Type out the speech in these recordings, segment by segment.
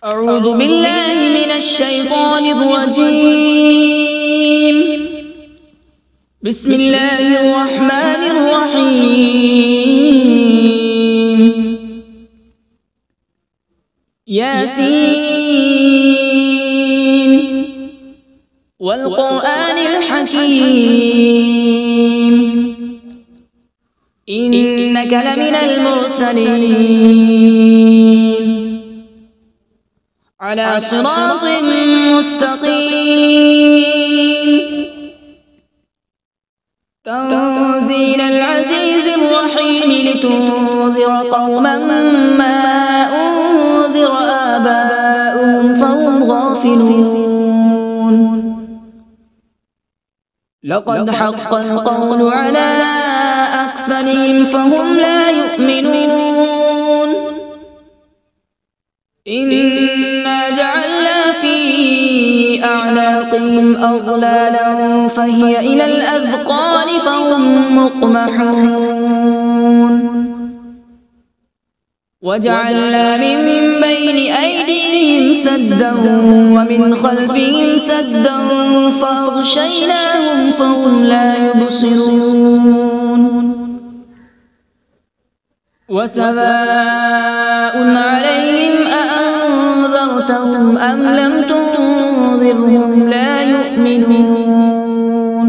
أعوذ بالله من الشيطان الرجيم. بسم الله الرحمن الرحيم. ياسين والقرآن الحكيم إنك لمن المرسلين على صراط مستقيم. تنزيل العزيز الرحيم لتنذر قوما ما أنذر آباؤهم فهم غافلون. لقد حق القول على أكثرهم فهم لا يؤمنون. إنا جعلنا في أعناقهم أغلالا فهي إلى الأذقان فهم مقمحون. وجعلنا من بين أيديهم سدا ومن خلفهم سدا فأغشيناهم فهم لا يبصرون. وسواء عليهم أأنذرتهم أم لم تنذرهم لا يؤمنون.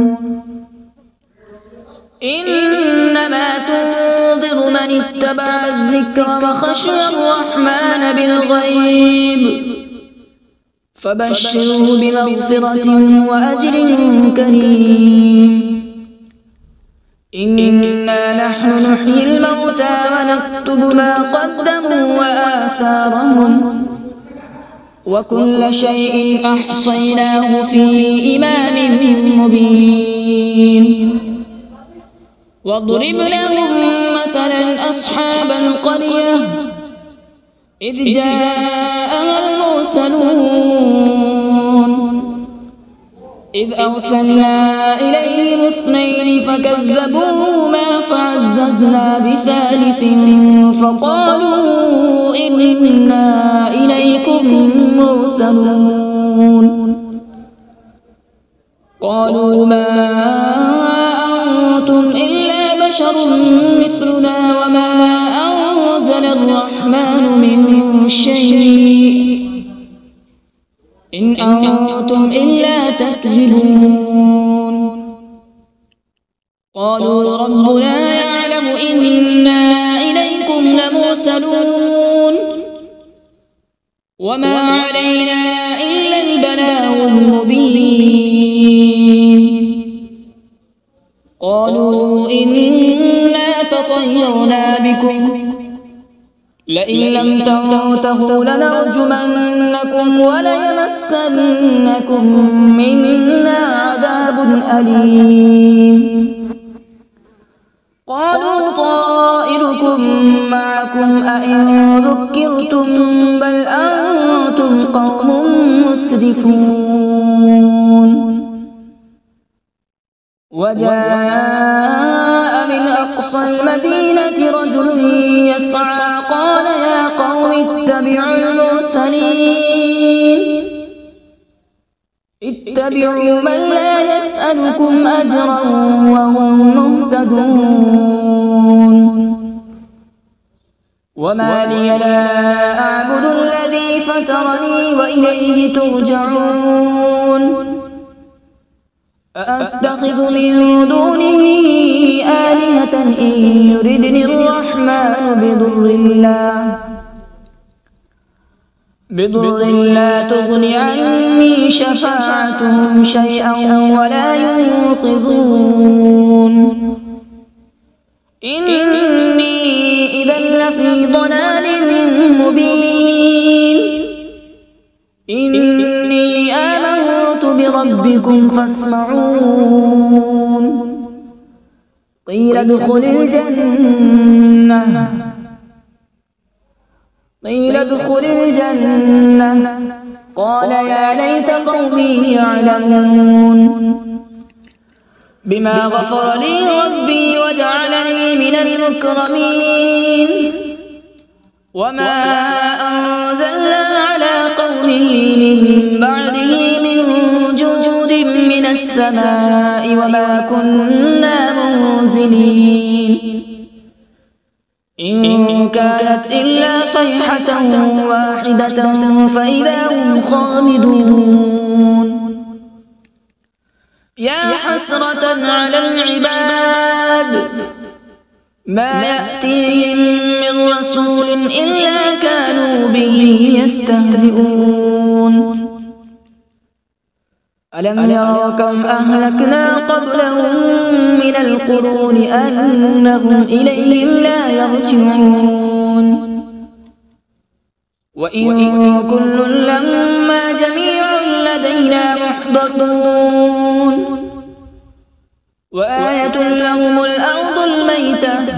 إنما تنذر من اتبع الذكر وخشي الرحمن بالغيب فبشره بمغفرة وأجر كريم. إنا نحن نحيي الموتى ونكتب ما قدموا وآثارهم وكل شيء أحصيناه في إمام مبين. واضرب لهم مثلا أصحاب القرية إذ جاءها المرسلون إذ أرسلنا إليهم اثنين فكذبوهما فعززنا بثالث فقالوا إنا إليكم مرسلون. قالوا ما أنتم إلا بشر مثلنا وما أنزل الرحمن من شيء إن أنتم إلا تكذبون. قالوا ربنا يعلم إنا إليكم لمرسلون وما علينا إلا البلاغ المبين. قالوا إنا تطيرنا بكم لئن لم تنتهوا لنرجمنكم وليمسنكم منا عذاب أليم. قالوا طائركم معكم أئن ذكرتم بل أنتم قوم مسرفون. وجاء من أقصى المدينة رجل يسعى قال يا قوم اتبعوا المرسلين اتبعوا من لا يسألكم أجرا وهم مهتدون. وما لي لا أعبد الذي فطرني وإليه ترجعون. أأتخذ من دونه آلهة إن يردني الرحمن بضر لا تغن عني شفاعتهم شيئا ولا ينقذون. إني إذا لفي ضلال مبين. إني آمنت بربكم فاسمعون. قيل ادخل الجنة قال يا ليت قومي يعلمون. بما غفر لي ربي وجعلني من المكرمين. وما أنزلنا على من بعده من جود من السماء وما كنا منزلين إن كانت إلا صيحة واحدة فإذا هم خامدون يا حسرة على العباد ما يأتيهم من رسول إلا كانوا به يستهزئون ألم يروا كم أهلكنا قبلهم من القرون أنهم إليهم لا يرجعون وإن كل لما جميع لدينا محضرون وآية لهم الأرض الميتة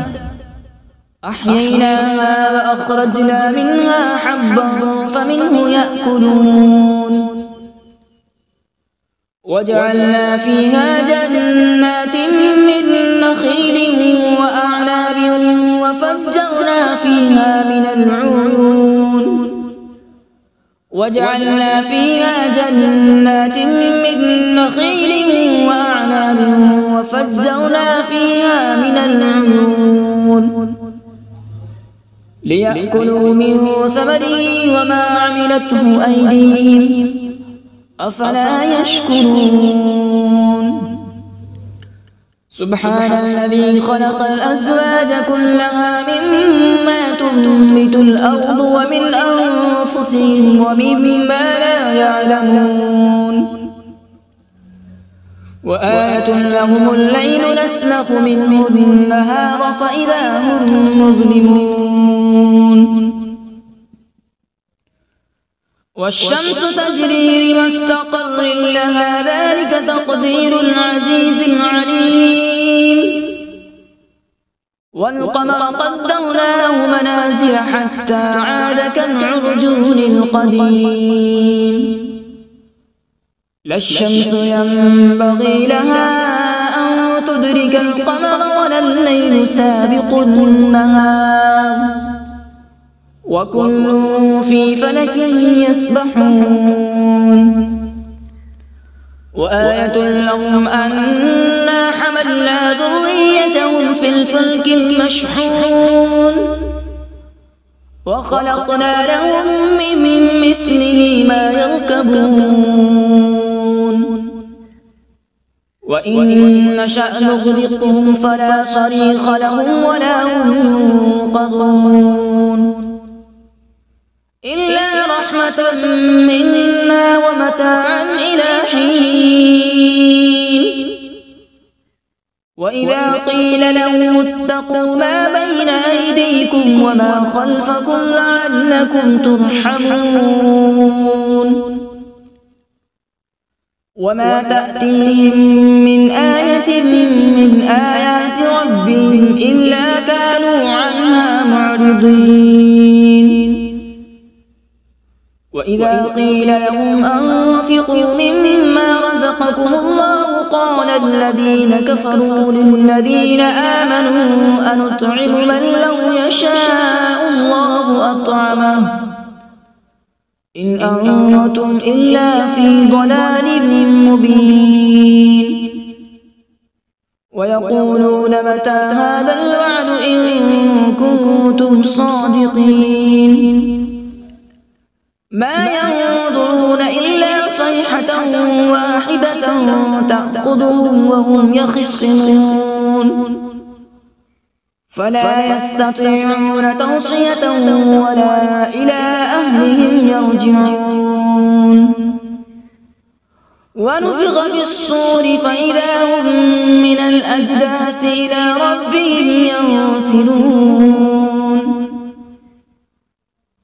أحييناها وأخرجنا منها حبا فمنه يأكلون وجعلنا فيها جنات من نخيل وأعناب وفجرنا فيها من العيون وجعلنا فيها جنات من نخيل وأعناب وفجرنا فيها من العيون ليأكلوا من ثمره وما عملته أيديهم أفلا يشكرون سبحان الذي خلق الأزواج كلها مما تنبت الأرض ومن أنفسهم ومما لا يعلمون وآية لهم الليل نسلخ منه النهار فإذا هم مظلمون والشمس تجري لمستقر لها ذلك تقدير العزيز العليم والقمر قدرناه منازل حتى عاد كالعرجون القديم لا الشمس ينبغي لها أن تدرك القمر ولا الليل سابق النهار وكل في فلك يسبحون وآية لهم أنا حملنا ذريتهم في الفلك المشحون وخلقنا لهم من مثله ما يركبون وإن نشأ نغرقهم فلا صريخ لهم ولا هم ينقذون إلا رحمة منا ومتاعا إلى حين وإذا قيل لهم اتقوا ما بين أيديكم وما خلفكم لعلكم ترحمون وما تأتيهم من آية من آيات ربهم إلا كانوا عنها معرضين وإذا قيل لهم أنفقوا مما رزقكم الله قال الذين كفروا للذين آمنوا أنطعم من لو يشاء الله أطعمه إن أنتم إلا في ضلال مبين ويقولون متى هذا الوعد إن كنتم صادقين ما ينظرون إلا صيحة واحدة تأخذهم وهم يخصمون فلا يستطيعون توصية ولا إلى أهلهم يرجعون ونفخ في الصور فإذا هم من الأجداث إلى ربهم ينسلون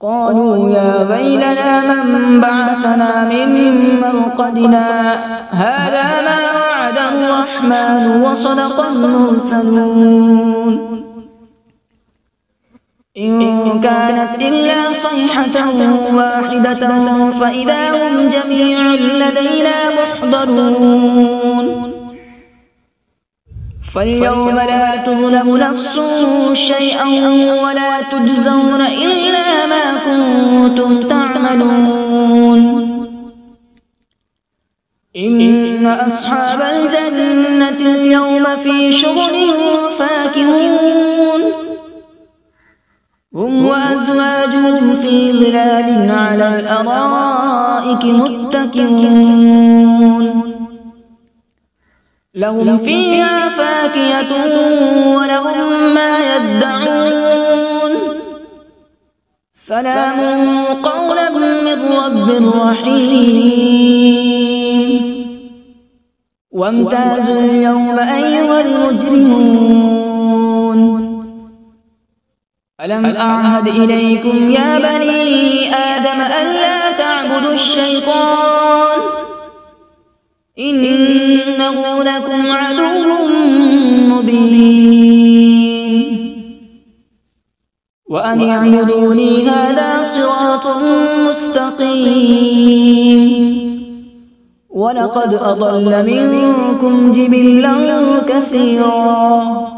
قالوا يا ويلنا من بعثنا من مرقدنا هذا ما وعد الرحمن وصدق المرسلون إن كانت إلا صيحة واحدة فإذا هم جميع لدينا محضرون فاليوم لا تظلم نفس شيئا ولا تجزون إلا ما كنتم تعملون إن أصحاب الجنة اليوم في شغل فاكهون هم وأزواجهم في ظلال على الأرائك متكئون لهم فيها فاكهة ولهم ما يدعون سلام قولا من رب رحيم وامتازوا اليوم أيها المجرمون ألم أعهد إليكم يا بني آدم ألا تعبدوا الشيطان إنه لكم عدو مبين وأن اعبدوني هذا صراط مستقيم ولقد أضل منكم جبلا كثيرا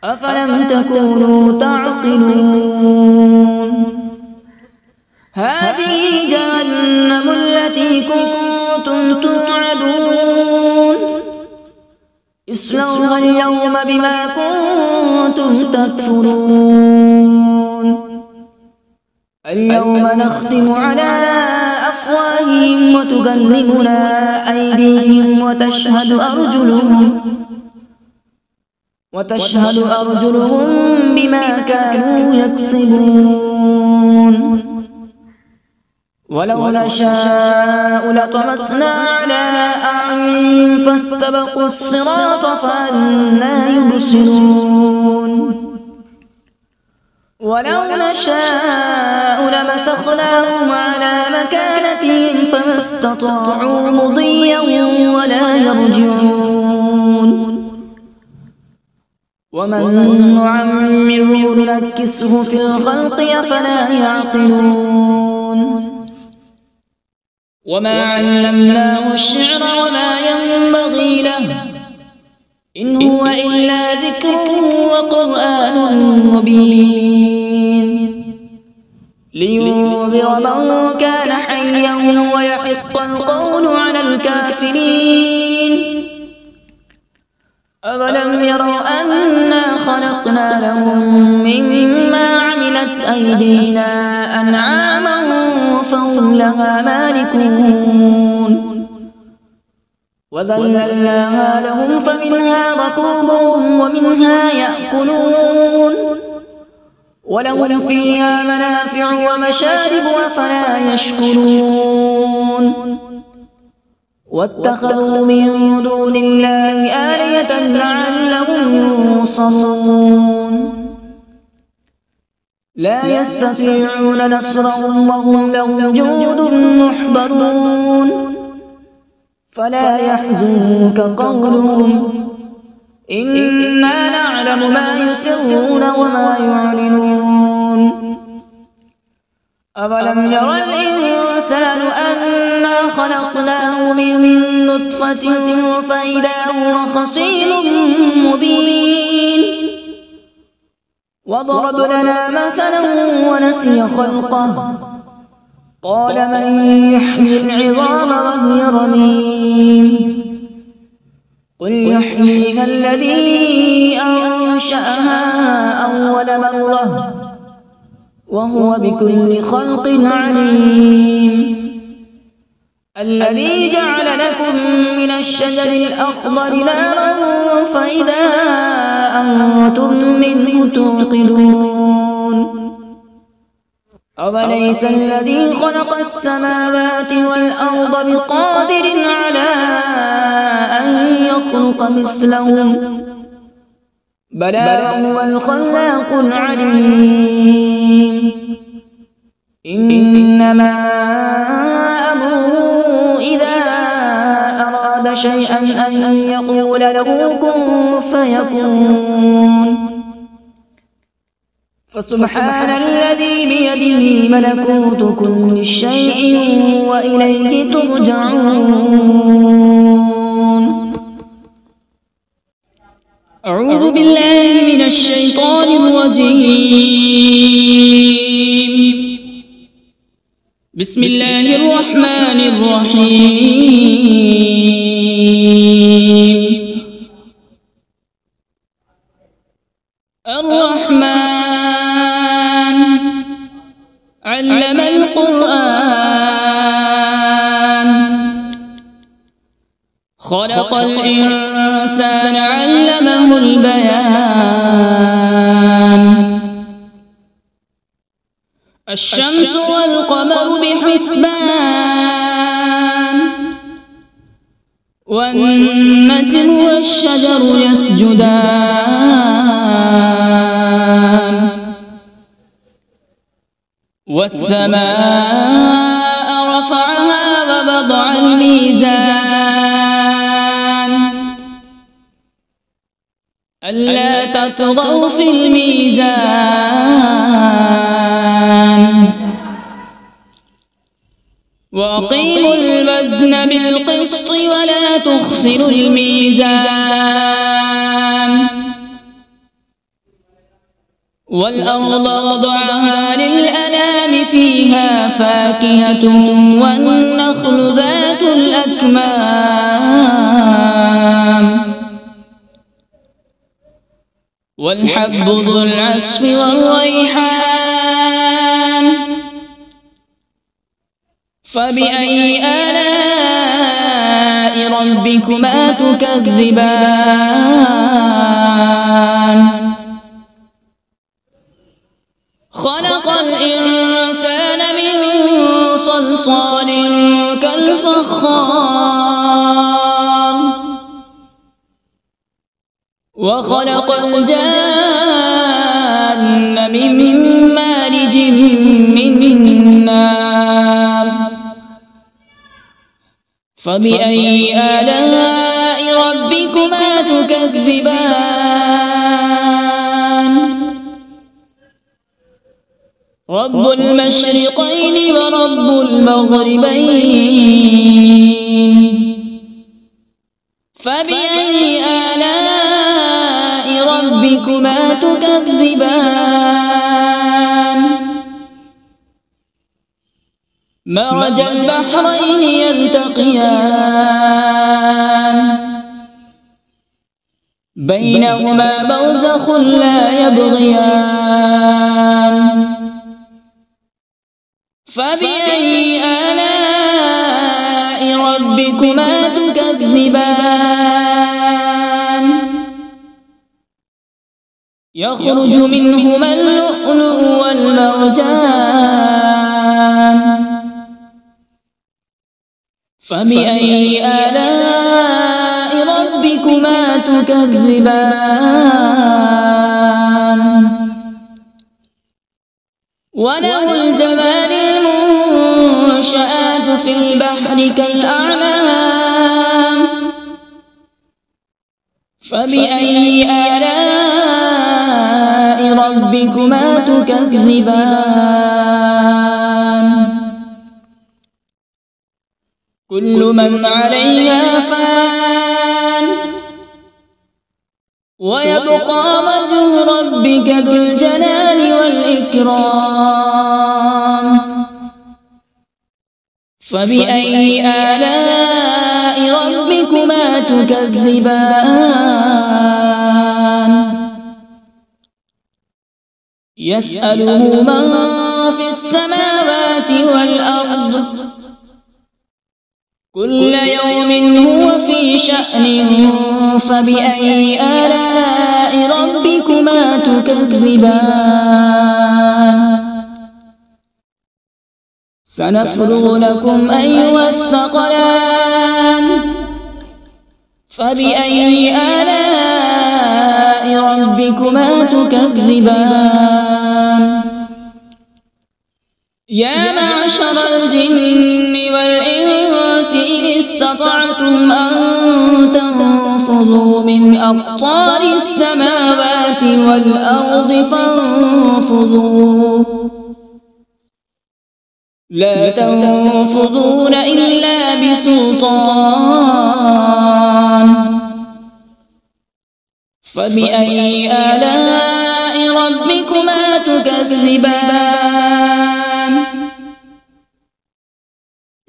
أفلم تكونوا تعقلون هذه جهنم التي كنتم توعدون اصلوها اليوم بما كنتم تكفرون اليوم نختم على أفواههم وتكلمنا أيديهم وتشهد أرجلهم بما كانوا يكسبون ولو نشاء لطمسنا على أعينهم فاستبقوا الصراط فأنى يبصرون ولو نشاء لمسخناهم على مكانتهم فما استطاعوا مضيا ولا يرجعون ومن نعمره ننكسه في الخلق أفلا يعقلون وما علمناه الشعر وما ينبغي له إن هو إلا ذكر وقرآن مبين لينذر من كان حيا ويحق القول على الكافرين أولم يروا أنا خلقنا لهم مما عملت أيدينا أنعاما فهم لها مالكون وذللناها لهم فمنها ركوبهم ومنها يأكلون ولهم فيها منافع ومشارب أفلا يشكرون واتخذوا من دون الله آلهة لعلهم ينصرون لا يستطيعون نصرهم وهم لهم جند محضرون فلا يحزنك قولهم إنا نعلم ما يسرون وما يعلنون أولم ير الإنسان أنا خلقناه من نطفة فإذا هو خصيم مبين وضرب لنا مثلا ونسي خلقه قال من يحيي العظام وهي رميم قل يحييها الذي أنشأها أول مرة وهو بكل خلق عليم الذي جعل لكم من الشجر الأخضر نارا فإذا أنتم منه توقدون أوليس الذي خلق السماوات والأرض بقادر على أن يخلق مثلهم بلى وهو الخلاق العليم إنما أمره إذا أراد شيئا أن يقول له كن فيكون فسبحان الذي بيده ملكوت كل شيء وإليه ترجعون. أعوذ بالله من الشيطان الرجيم. بسم الله الرحمن الرحيم. الرحمن علم القرآن، خلق الإنسان علمه البيان. الشمس والقمر بحسبان، والنجم والشجر يسجدان. والسماء رفعها ووضع الميزان، ألا تطغوا في الميزان. وأقيموا الوزن بالقسط ولا تخسروا الميزان. والأرض وضعها للأنام، فيها فاكهة والنخل ذات الأكمام، والحب ذو العصف والريحان. فبأي آلاء ربكما تكذبان؟ خلق الإنسان من صلصال كالفخار، وخلق الجان من مارج من نار. فبأي آلاء ربكما تكذبان؟ رب المشرقين ورب المغربين. فبأي آلاء ربكما تكذبان؟ مرج البحرين يلتقيان، بينهما برزخ لا يبغيان. فبأي آلاء ربكما تكذبان؟ يخرج منهما اللؤلؤ والمرجان. فبأي آلاء ربكما تكذبان؟ وله الجوار المنشآت في البحر كالأعلام. فبأي آلاء ربكما تكذبان؟ كل من عليها فان، ويبقى وجه ربك ذو الجلال والإكرام. فبأي آلاء ربكما تكذبان؟ يسأله من في السماوات والأرض، كل يوم هو في شأن. فبأي آلاء ربكما تكذبان؟ سنفرغ لكم أيها الثقلان. فبأي آلاء ربكما تكذبان؟ يا معشر الجن والإنس إن استطعتم أن تنفذوا من أقطار السماوات والأرض فانفذوا، لا تنفذون إلا بسلطان. فبأي آلاء ربكما تكذبان؟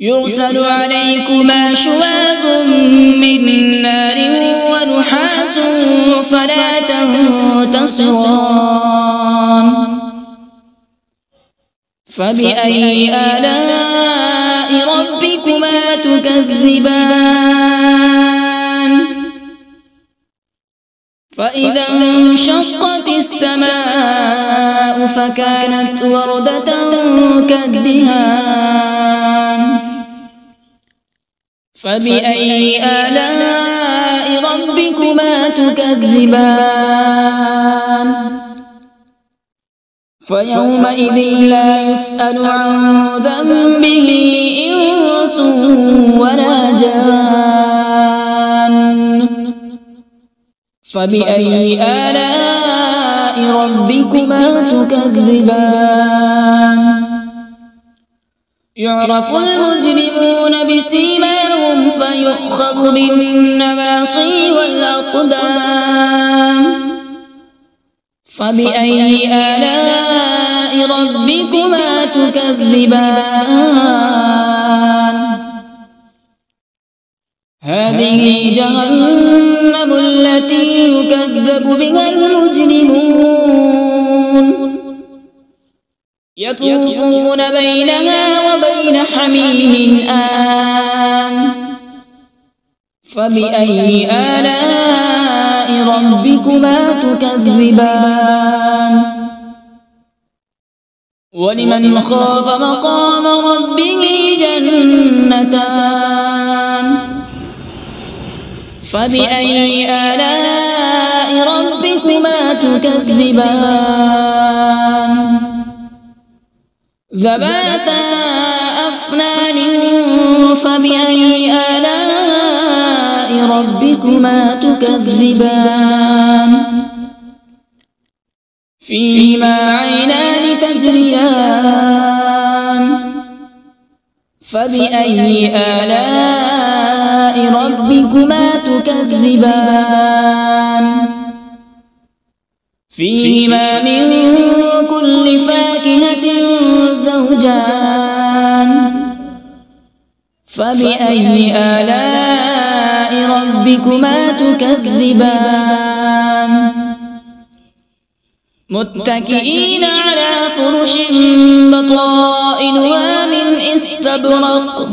يرسل عليكما شواظ من نار ونحاس فلا تنتصران فبأي آلاء ربكما تكذبان فإذا انشقت السماء فكانت وردة كالدهان فبأي آلاء ربكما تكذبان فيومئذ لا يسأل عن ذنبه إنس ولا جان فبأي آلاء ربكما تكذبان يعرف المجرمون بسيماهم فيؤخذ بالنواصي والأقدام فبأي آلاء ربكما تكذبان هذه جهنم التي يكذب بها المجرمون يطوفون بينها وبين حميم آن فبأي آلاء ربكما تكذبان ولمن خاف مقام ربه جنتان فبأي آلاء ربكما تكذبان ذواتا أفنان فبأي آلاء ربكما تكذبان فيهما عينان تجريان فبأي آلاء ربكما تكذبان فيهما من كل فاكهة زوجان فبأي آلاء ربكما تكذبان متكئين على فرش بطائنها من استبرق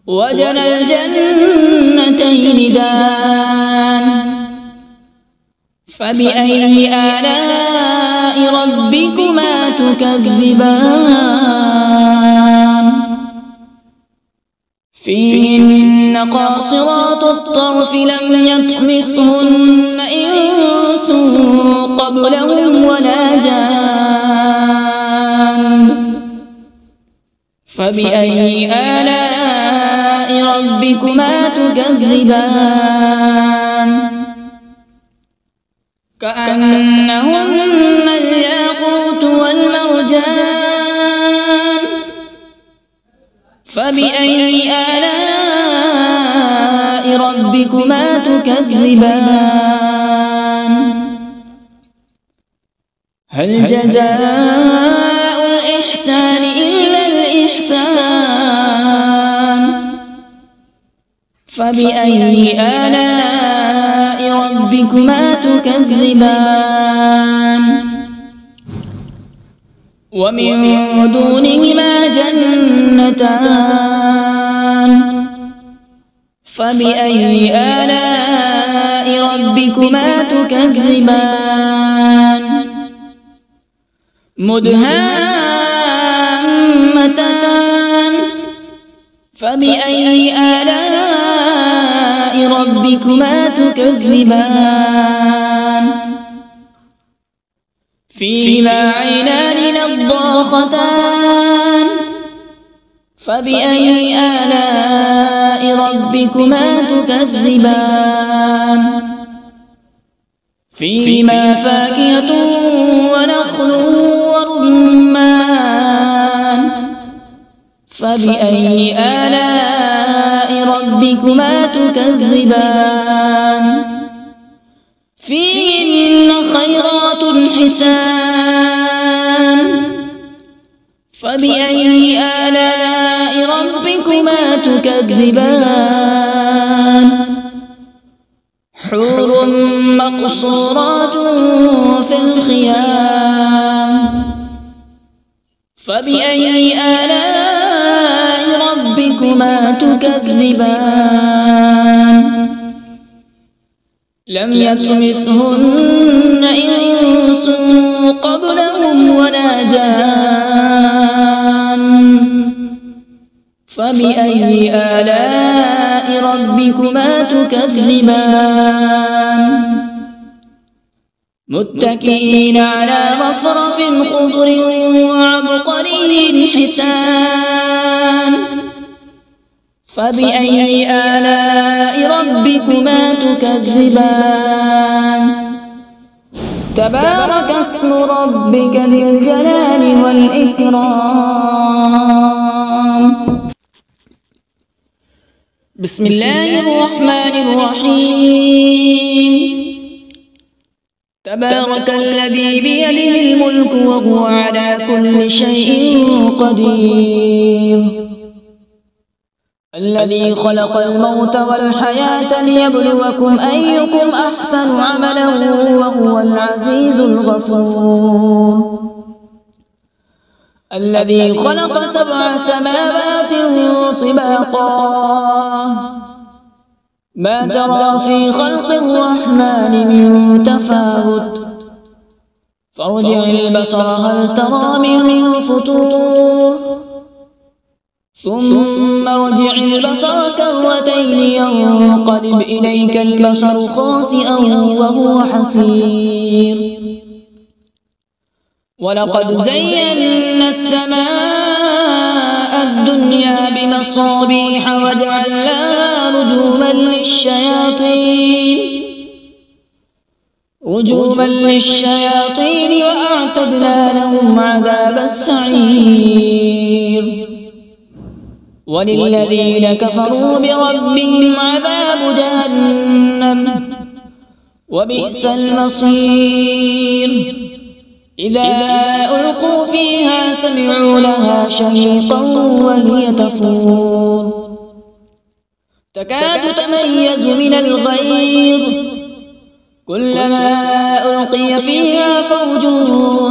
وجنى الجنتين دان فبأي آلاء ربكما تكذبان فيهن قاصرات الطرف لم يطمثهن إنس قبلهم ولا جان فبأي آلاء ربكما تكذبان كأنهن الياقوت والمرجان فبأي آلاء ربكما تكذبان هل جزاء الإحسان إلا الإحسان فبأي آلاء ربكما تكذبان ومن دونهما جنتان فبأي آلاء ربكما تكذبان مدهامتان فبأي آلاء ربكما تكذبان فيهما عينان نضاختان فبأي آلاء ربكما تكذبان فيهما فاكهة ونخل ورمان فبأي آلاء ربكما تكذبان فيهن خيرات حسان فبأي آلاء ربكما تكذبان حور مقصورات في الخيام فبأي آلاء ربكما تكذبان لم يطمثهن إنس قبلهم ولا جان فبأي آلاء ربكما تكذبان متكئين على رفرف خضر وعبقري حسان فبأي آلاء ربكما تكذبان تبارك اسم ربك ذي الجلال والإكرام بسم الله الرحمن الرحيم تبارك الذي بيده الملك وهو على كل شيء قدير الذي خلق الموت والحياة ليبلوكم أيكم أحسن عملا وهو العزيز الغفور الذي خلق 7 سماوات طباقا ما ترى في خلق الرحمن من تفاوت فارجع البصر هل ترى من فطور ثم ارجع البصر كرتين ينقلب إليك البصر خاسئا وهو حسير ولقد زينا السماء الدنيا بمصابيح وجعلناها رجوما للشياطين وأعتدنا لهم عذاب السعير وللذين كفروا بربهم عذاب جهنم وبئس المصير إذا ألقوا فيها سمعوا لها شهيقا وهي تفور تكاد تميز من الغيظ كلما ألقي فيها فوج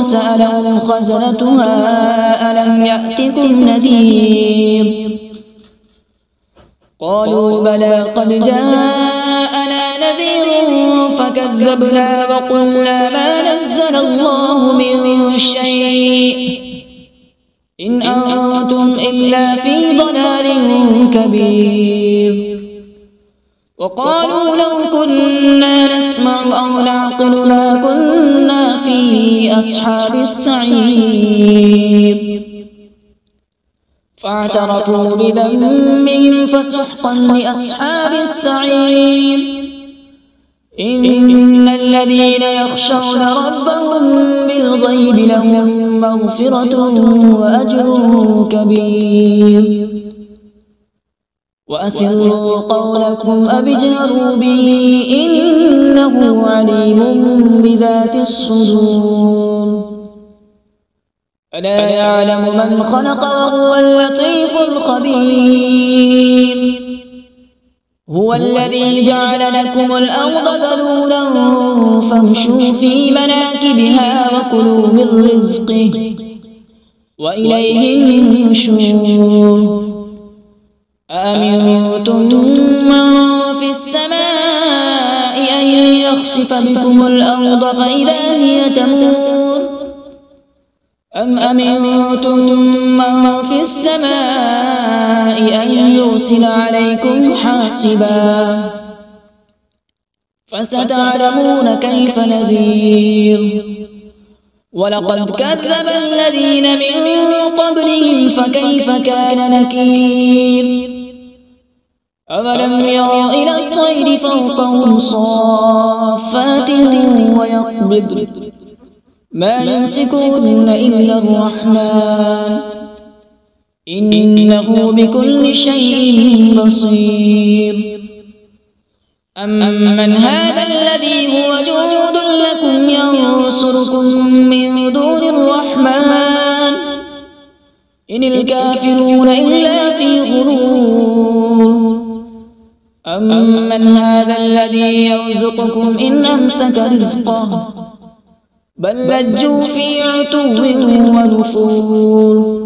سألهم خزنتها ألم يأتكم نذير قالوا بلى قد جاءنا نذير فكذبنا وقلنا ما نزل الله من شيء إن أنتم إلا في ضلال كبير وقالوا لو كنا نسمع أو نعقل ما كنا في أصحاب السعير فاعترفوا بذنبهم فسحقا لأصحاب السعير إن الذين يخشون ربهم بالغيب لهم مغفرة وأجر كبير وأسروا قولكم أو اجهروا به إنه عليم بذات الصدور ألا يعلم من خلق وهو اللطيف الخبير هو الذي جعل لكم الأرض ذلولا فامشوا في مناكبها وكلوا من رزقه وإليه النشور أأمنتم من في السماء أن يخسف بكم الأرض فإذا هي تمور أم أمنتم من في السماء أن يرسل عليكم حاصبا فستعلمون كيف نذير ولقد كذب الذين من قبلهم فكيف كان نكير أولم يروا إلى الطير فوقهم صافات ويقبض ما يمسكون إلا الرحمن إنه بكل شيء بصير أمن هذا الذي هو جند لكم ينصركم من دون الرحمن إن الكافرون إلا في غرور أمن هذا الذي يرزقكم إن أمسك رزقه بل لجوا في عتو ونفور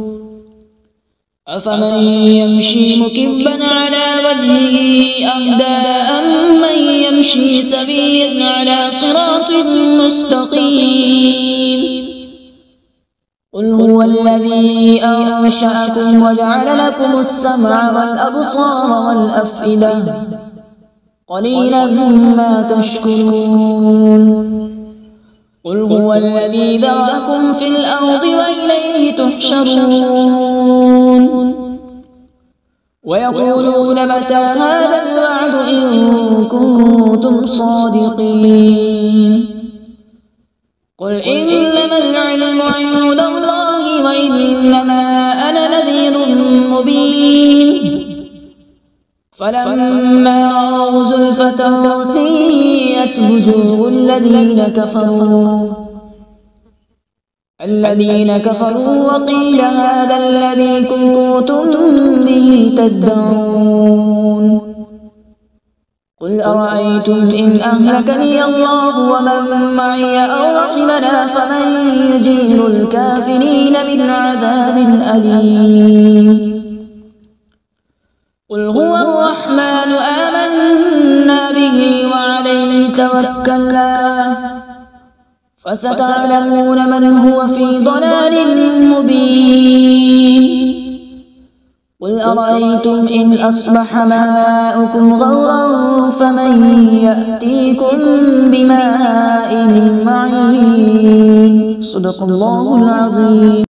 أفمن يمشي مكبا على وجهه أهدى أمن يمشي سويا على صراط مستقيم قل هو الذي أنشأكم وجعل لكم السمع والأبصار والأفئدة قليلا ما تشكرون قل هو الذي ذرأكم في الأرض وإليه تحشرون ويقولون متى هذا الوعد إن كنتم صادقين قل إنما العلم عند الله وإنما أنا نذير مبين فلما رأوا زلفة سيئت وجوه الذين كفروا وقيل هذا الذي كنتم به تدعون قل أرأيتم إن أهلكني الله ومن معي أو رحمنا فمن يجير الكافرين من عذاب أليم قل هو الرحمن آمنا به وعليه توكلنا فستعلمون من هو في ضلال مبين قل أرأيتم إن أصبح ماؤكم غورا فمن يأتيكم بماء معين صدق الله العظيم.